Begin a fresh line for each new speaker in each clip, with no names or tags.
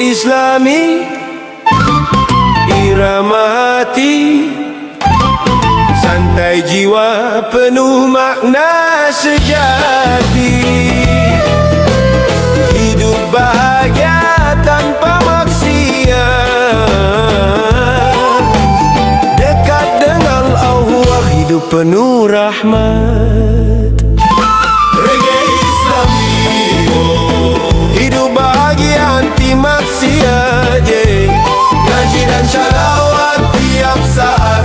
Islami, irama hati, santai jiwa penuh makna sejati. Hidup bahagia tanpa maksiat, dekat dengan Allah, hidup penuh rahmat. Reggae Islami, hidup bahagia anti maksiat, ngaji dan shalawat tiap saat,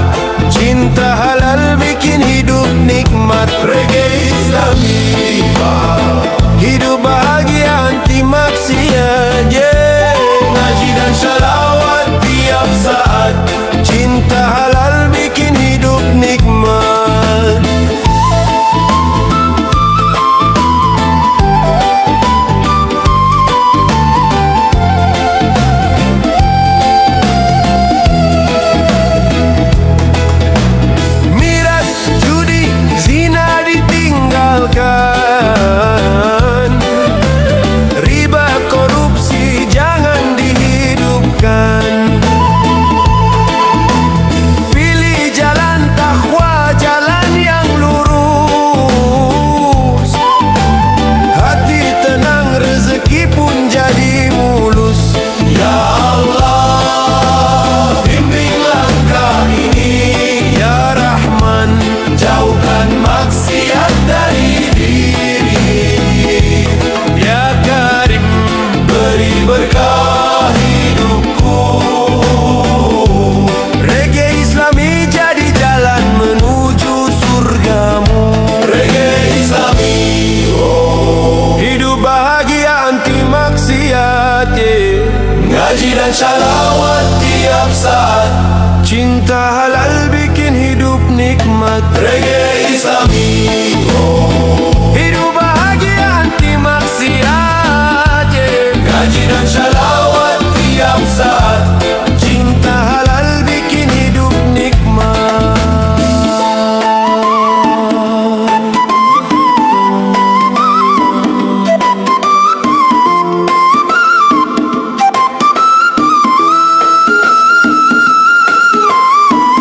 cinta halal bikin hidup nikmat. Reggae Islami, hidup bahagia anti maksiat, ngaji dan shalawat tiap saat, cinta halal bikin hidup nikmat. Miras, judi, zina ditinggalkan, riba, korupsi jangan dihidupkan. Pilih jalan takwa, jalan yang lurus, hati tenang, rezeki pun jadi mulus. Ya Allah, bimbing langkah ini, ya Rahman, jauhkan maksiat dari diri. Ya Karim, beri berkah hidupku. Reggae Islami jadi jalan menuju surgamu. Reggae Islami, hidup bahagia anti maksiat, ngaji dan shalawat tiap saat, cinta halal bikin hidup nikmat. Reggae Islami, hidup bahagia anti maksiat, ngaji dan shalawat tiap saat, cinta halal bikin hidup nikmat.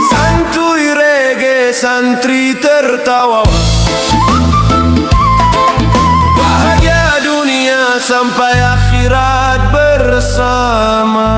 Santuy reggae, santri tertawa, bahagia dunia sampai akhirat bersama.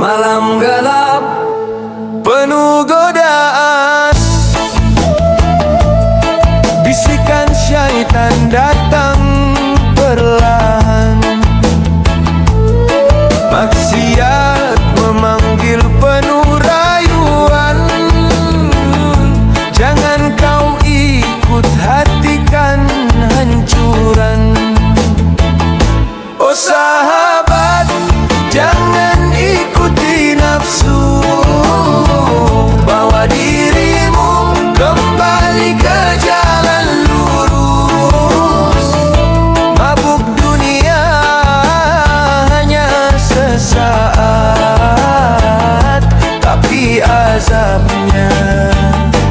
Malam gelap penuh godaan, bisikan syaitan datang perlahan. Maksiat memanggil penuh rayuan, jangan kau ikut hatikan hancuran. Oh sahabat, jangan ikuti nafsu, bawa dirimu kembali ke jalan lurus. Mabuk dunia hanya sesaat, tapi azabnya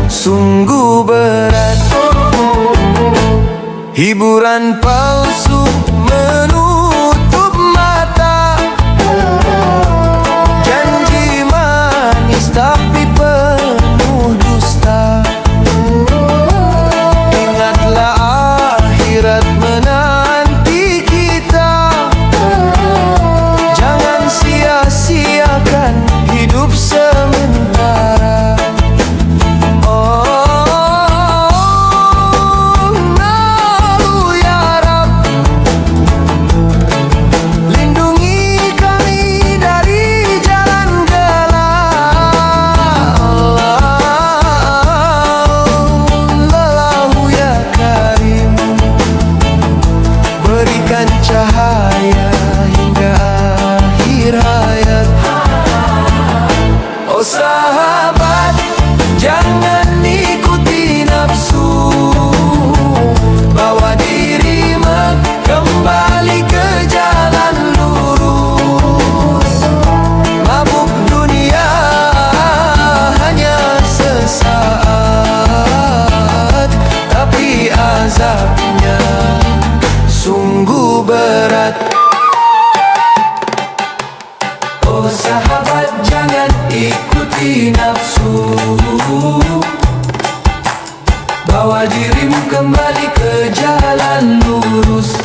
sungguh berat. Hiburan palsu menutup mata, janji manis tapi penuh dusta. Ingatlah akhirat menanti kita, jangan sia-siakan hidup sementara. Cahaya sahabat, jangan ikuti nafsu. Bawa diri kembali ke jalan lurus. Mabuk dunia hanya sesaat, tapi azabnya sungguh berat. Oh sahabat, jangan ikuti nafsu. Bawa dirimu kembali ke jalan lurus.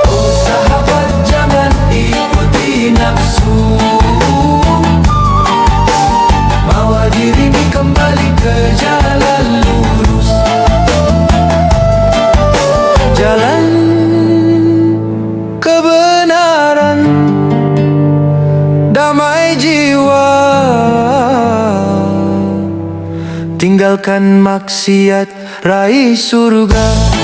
Oh sahabat, jangan ikuti nafsu. Bawa dirimu kembali ke jalan lurus. Jalan kebenaran, damai jiwa. Tinggalkan maksiat, raih surga.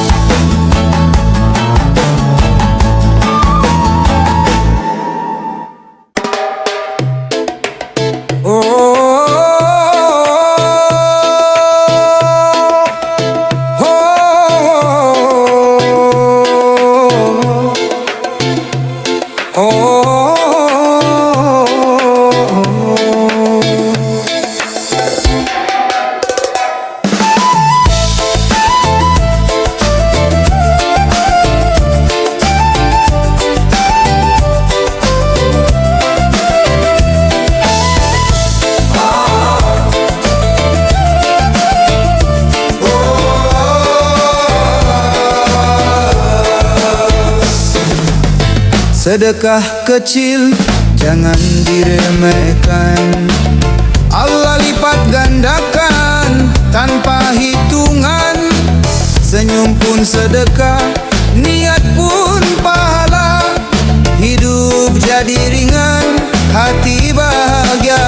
Sedekah kecil jangan diremehkan, Allah lipat gandakan tanpa hitungan. Senyum pun sedekah, niat pun pahala. Hidup jadi ringan, hati bahagia.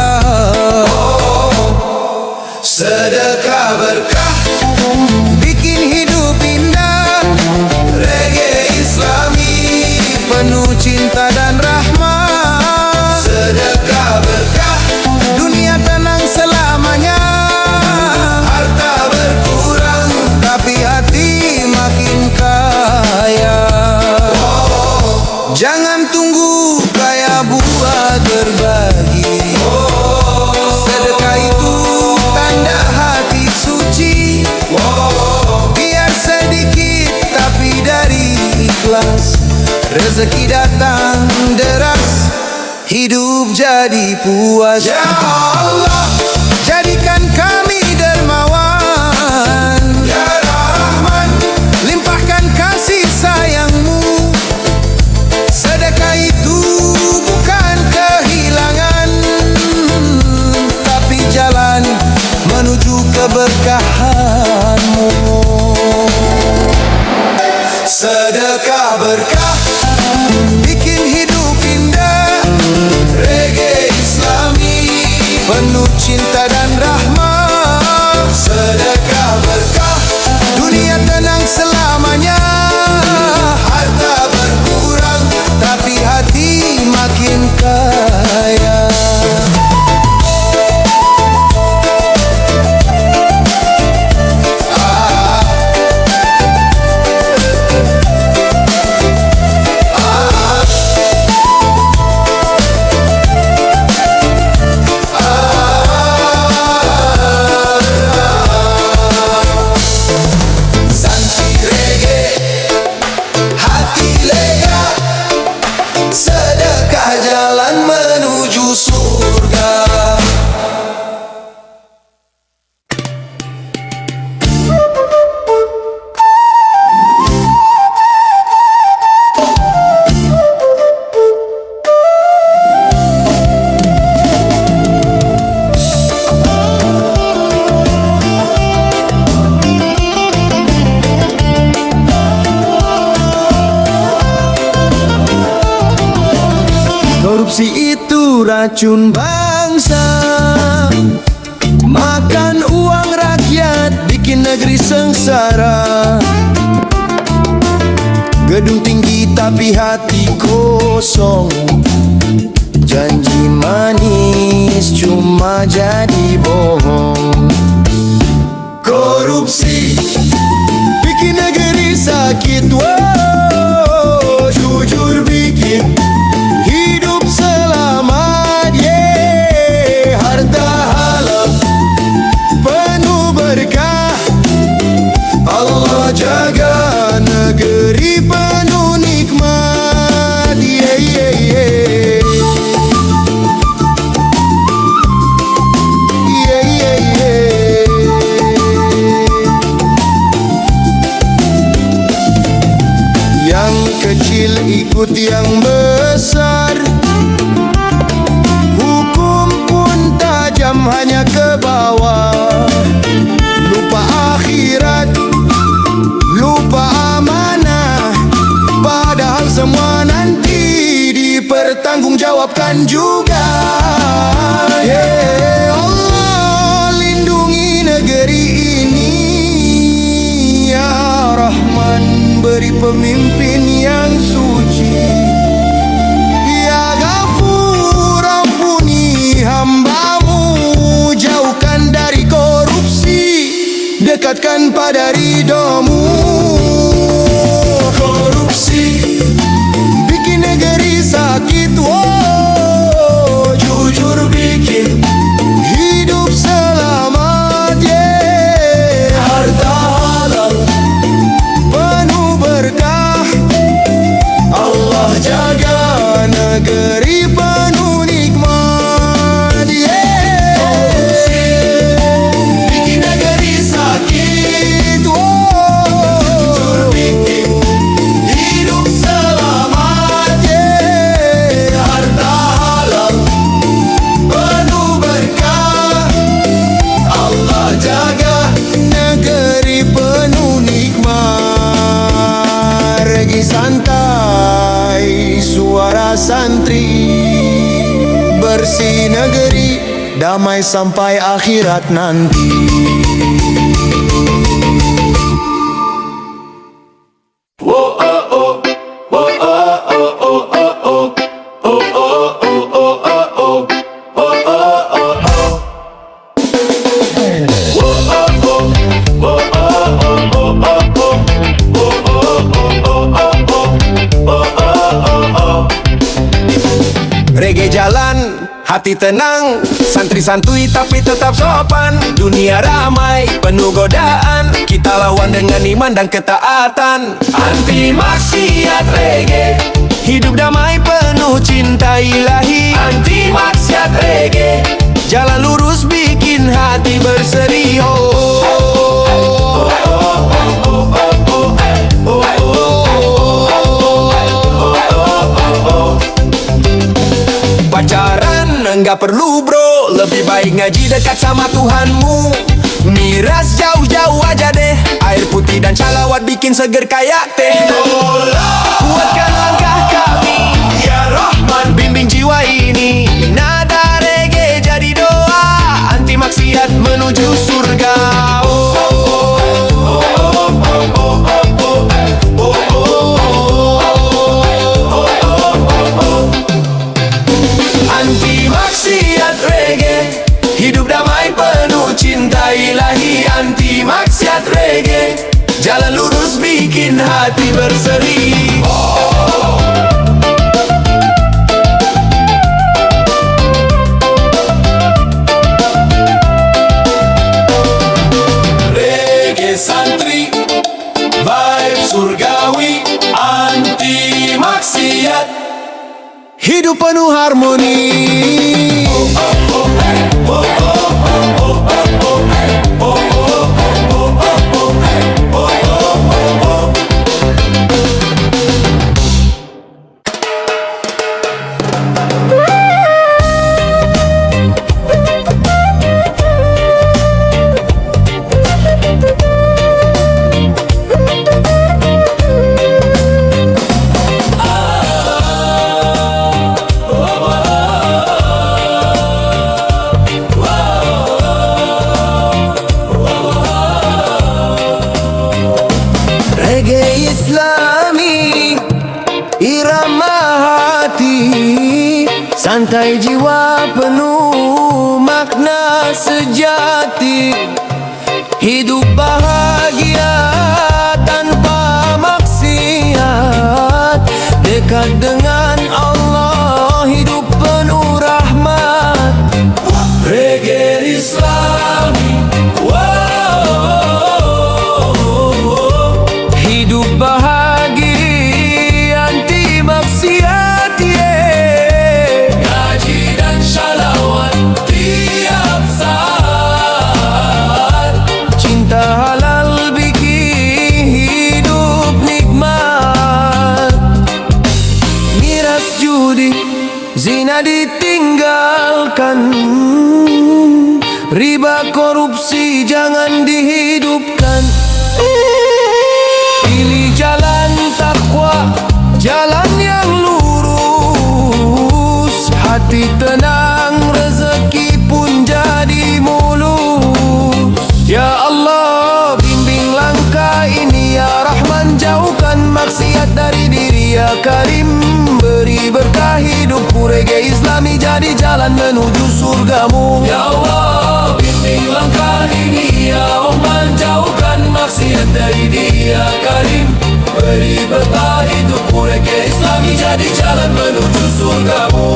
Sedekah berkah, bikin hidup indah. Reggae Islami penuh cinta dan rahmat. Sedekah berkah, dunia tenang selamanya. Harta berkurang, tapi hati makin kaya. Jangan tunggu kaya buat berbagi. Sedekah itu tanda hati suci. Biar sedikit tapi dari ikhlas. Rezeki datang deras, hidup jadi puas. Ya Allah, jadikan kami dermawan. Ya Rahman, limpahkan kasih sayang-Mu. Sedekah itu bukan kehilangan, tapi jalan menuju keberkahan-Mu. Sedekah berkah, bikin hidup indah. Reggae Islami penuh cinta dan rahmat. Sedekah berkah, dunia tenang selamanya. Harta berkurang, tapi hati makin kaya. Sedekah jalan menuju surga. Korupsi itu racun bangsa. Makan uang rakyat, bikin negeri sengsara. Gedung tinggi tapi hati kosong. Janji manis cuma jadi bohong. Korupsi bikin negeri sakit, wow. Jujur bikin hidup selamat, yeah. Harta halal penuh berkah, Allah jaga negeri penuh nikmat, yeah, yeah, yeah. Yeah, yeah, yeah. Yang kecil ikut yang besar, hukum pun tajam hanya ke bawah. Lupa akhirat, lupa amanah, padahal semua nanti dipertanggungjawabkan juga. Yeah, Allah lindungi negeri ini, ya Rahman beri pemimpin yang suci, ya Ghafur ampuni hambamu, jauhkan dari korupsi, dekatkan pada ridhomu. Korupsi bikin negeri sakit, wow. Jujur bikin hidup selamat, yeah. Harta halal penuh berkah, Allah jaga negeri penuh nikmat, yeah. Korupsi bikin negeri sakit, wow. Jujur bikin hidup selamat, yeah. Harta halal penuh berkah, Allah jaga negeri penuh nikmat. Regi santai suara santri, bersih negeri damai sampai akhirat nanti. Reggae jalan, hati tenang, santri santuy tapi tetap sopan. Dunia ramai, penuh godaan, kita lawan dengan iman dan ketaatan. Anti maksiat reggae, hidup damai penuh cinta ilahi. Anti maksiat reggae, jalan lurus bikin hati berseri. Pacaran enggak perlu bro, lebih baik ngaji dekat sama Tuhanmu. Miras jauh-jauh aja deh, air putih dan salawat bikin seger kayak teh. Kuatkan langkah kami, ya Rahman bimbing jiwa ini. Nada reggae jadi doa, anti maksiat menuju surga. Anti maksiat reggae, hidup damai penuh cinta ilahi. Anti maksiat reggae, jalan lurus bikin hati berseri. Reggae santri, vibe surgawi. Anti maksiat, hidup penuh harmoni.
Santai jiwa penuh makna sejati, hidup bahagia tanpa maksiat, dekat dengan Allah, hidup penuh rahmat. Reggae Islami, wow. Hidup bahagia anti maksiat, yeah. Ngaji dan shalawat tiap saat, cinta halal bikin hidup nikmat. Miras judi, zina ditinggalkan, riba korupsi jangan dihidupkan. Pilih jalan takwa, jalan yang lurus, hati tenang, rezeki pun jadi mulus. Ya Allah, bimbing langkah ini ya Rahman, jauhkan maksiat dari diri ya Karim. Beri berkah hidupku, reggae Islami jadi jalan menuju surgamu. Ya Allah, bimbing langkah ini ya Rahman, jauhkan maksiat dari diri ya Karim. Beri berkah hidupku, reggae Islami jadi jalan menuju surgamu.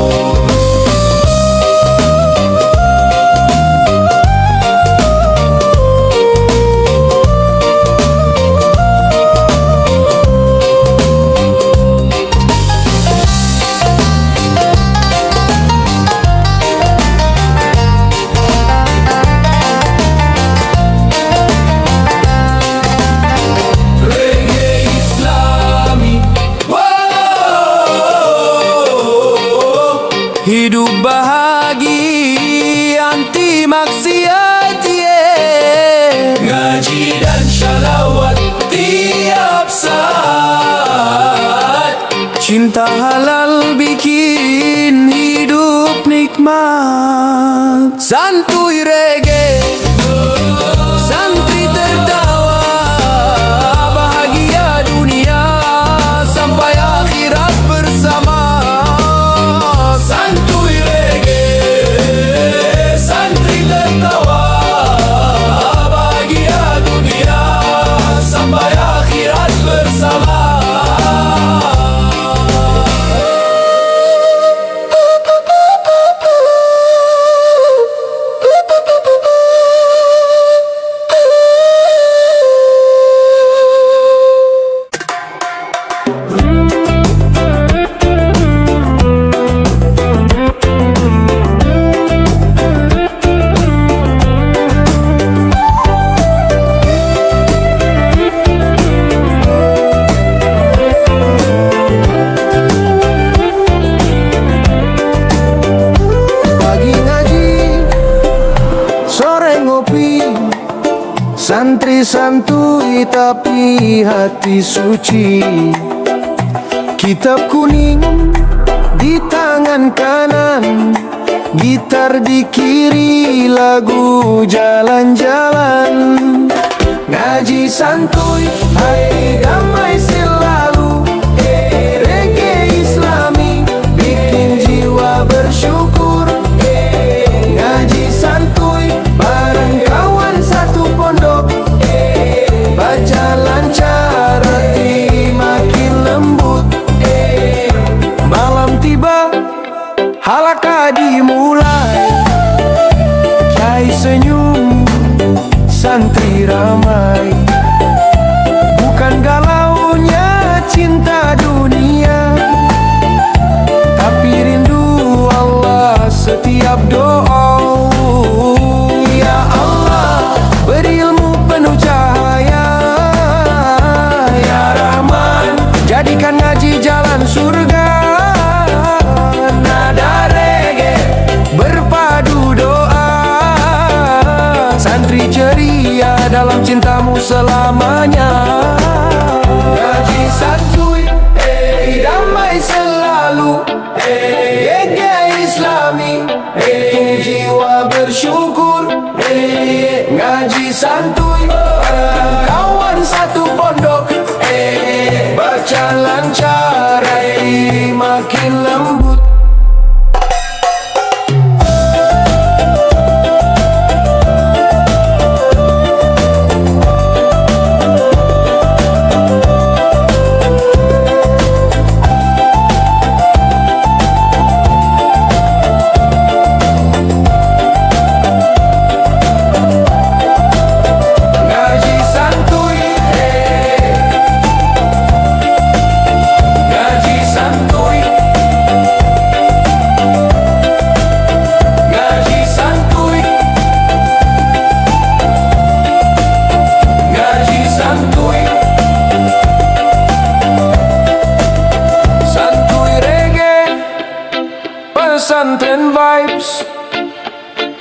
Hidup bahagia anti maksiat, yeah. Ngaji dan shalawat tiap saat, cinta halal bikin hidup nikmat. Santuy reggae, santri tertawa, bahagia dunia sampai akhirat bersama. Santuy reggae, santri tertawa, bahagia dunia sampai akhirat bersama. Santri santuy tapi hati suci, kitab kuning di tangan kanan, gitar di kiri, lagu jalan-jalan. Ngaji santuy, hati damai selalu. Reggae Islami bikin jiwa bersyukur. Ngaji santuy bareng kawan satu pondok, baca lancar hati makin lembut. Malam tiba halakah dimulai, kiai senyum santri ramai. Bukan galaunya cinta dunia, tapi rindu Allah setiap doa. Ya Allah, beri ilmu penuh cahaya. Ya Rahman, jadikan ngaji jalan surga. Nada reggae berpadu doa, santri ceria dalam cintamu selamanya. Ngaji santuy, damai selalu. Reggae Islami bikin jiwa bersyukur. Ngaji santuy kawan satu pondok, baca lancar makin lembut.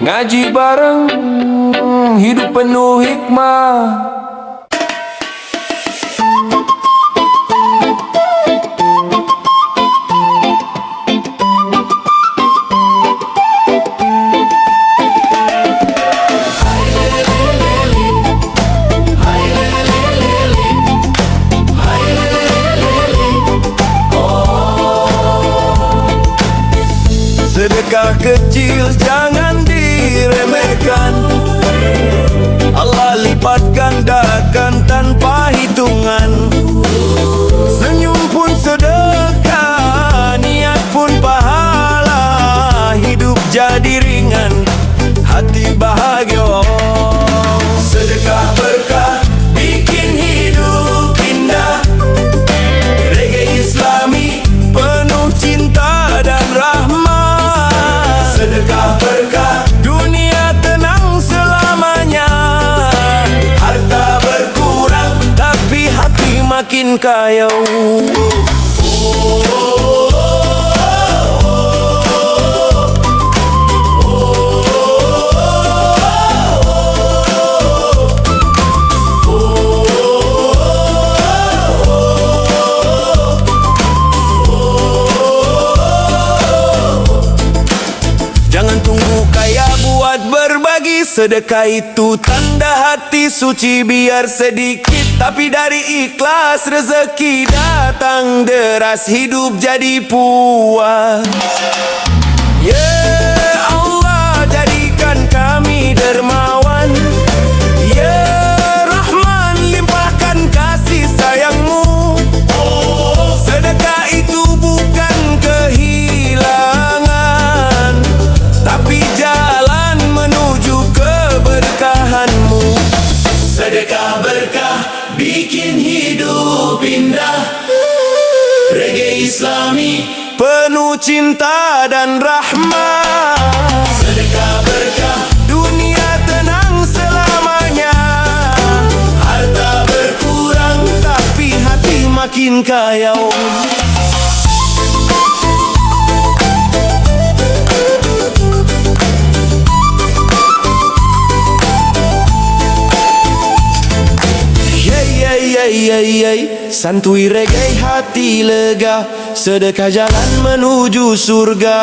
ngaji bareng, hidup penuh hikmah.
Sedekah kecil jangan diremehkan, Allah lipat gandakan tanpa hitungan. Senyum pun sedekah, niat pun pahala, hidup jadi ringan, hati bahagia. Sedekah berkah bikin hidup indah, reggae islami penuh cinta dan rahmat. Sedekah berkah, dunia tenang selamanya. Harta berkurang, tapi hati makin kaya. Jangan tunggu kaya buat berbagi, sedekah itu tanda hati suci. Biar sedikit tapi dari ikhlas, rezeki datang deras, hidup jadi puas. Ya Allah, jadikan kami dermawan. Ya Rahman, limpahkan kasih sayang-Mu. Sedekah itu bukan kehilangan, tapi jalan menuju keberkahan-Mu. Sedekah berkah bikin hidup indah, reggae islami penuh cinta dan rahmat. Sedekah berkah, dunia tenang selamanya. Harta berkurang, tapi hati makin kaya. Santuy reggae hati lega, sedekah jalan menuju surga.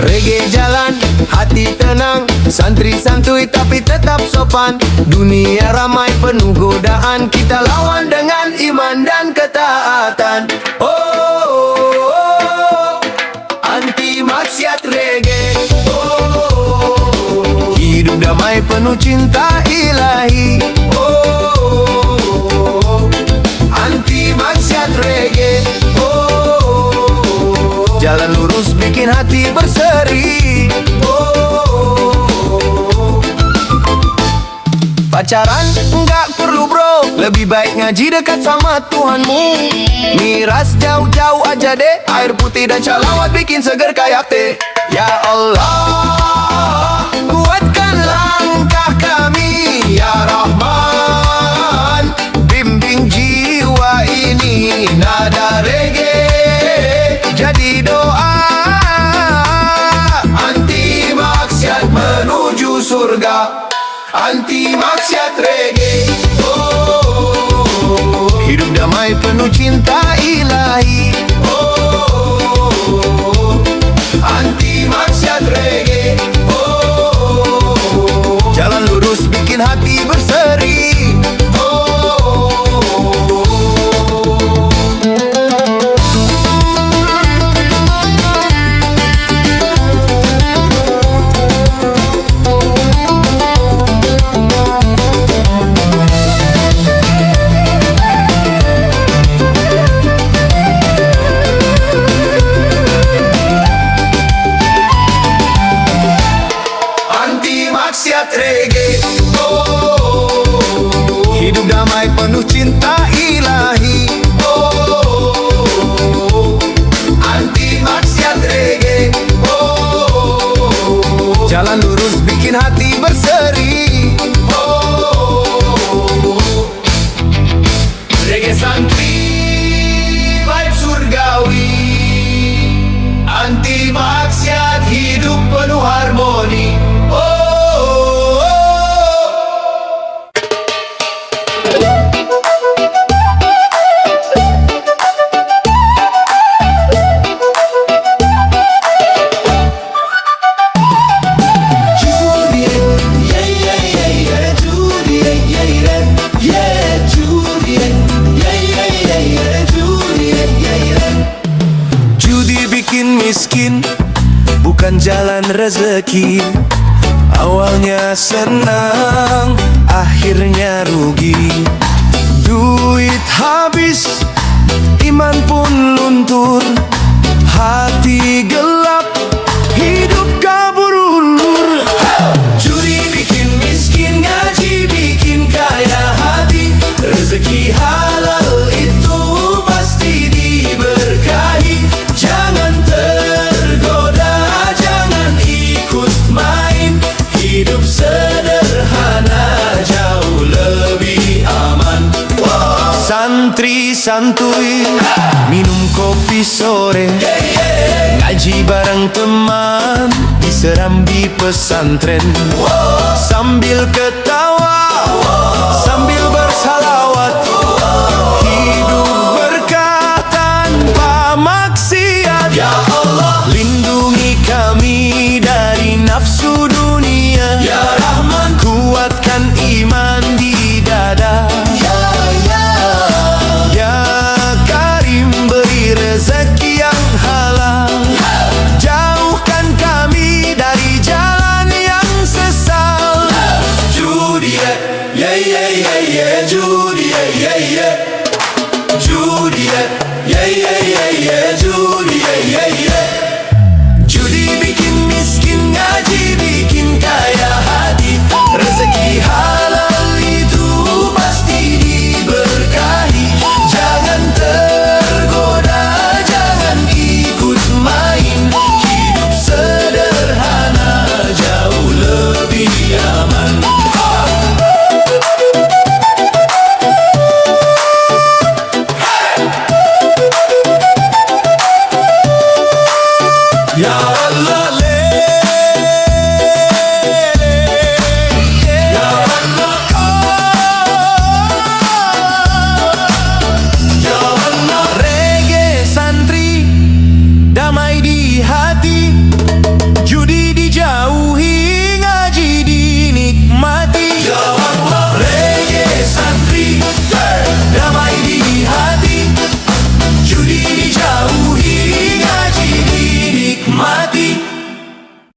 Reggae jalan, hati tenang, santri santuy tapi tetap sopan. Dunia ramai penuh godaan, kita lawan dengan iman dan ketaatan. Oh, oh, oh, anti maksiat reggae. Oh, oh, hidup damai penuh cinta ilahi. Oh, oh, anti maksiat reggae. Jalan lurus bikin hati berseri. Pacaran enggak perlu bro, lebih baik ngaji dekat sama Tuhanmu. Miras jauh-jauh aja deh, air putih dan salawat bikin seger kayak teh. Ya Allah, kuatkan langkah kami. Ya Rahman, bimbing jiwa ini. Nada reggae jadi doa, anti maksiat menuju surga. Anti maksiat reggae. Oh, hidup damai penuh cinta ilahi. Oh, anti maksiat reggae. Oh, jalan lurus bikin hati berseri.
miskin bukan jalan rezeki. Awalnya senang, akhirnya rugi. Duit habis, iman pun luntur. Hati gelap, hidup kabur ulur. Judi bikin miskin, ngaji bikin kaya hati. Rezeki halal itu pasti diberkahi. Jangan tergoda, jangan ikut main. Hidup sederhana jauh lebih aman. Santri santuy, minum kopi sore, ngaji bareng teman di serambi pesantren. Sambil ketawa, sambil bersalawat, hidup berkah tanpa maksiat. Ya Allah, lindungi kami dari nafsu dunia. Ya Rahman, kuatkan iman di dada. Rezeki yang halal, jauhkan kami dari jalan yang sesal. Judi yeah yeah yeah yeah, judi yeah yeah, judi yeah yeah yeah yeah, judi yeah yeah.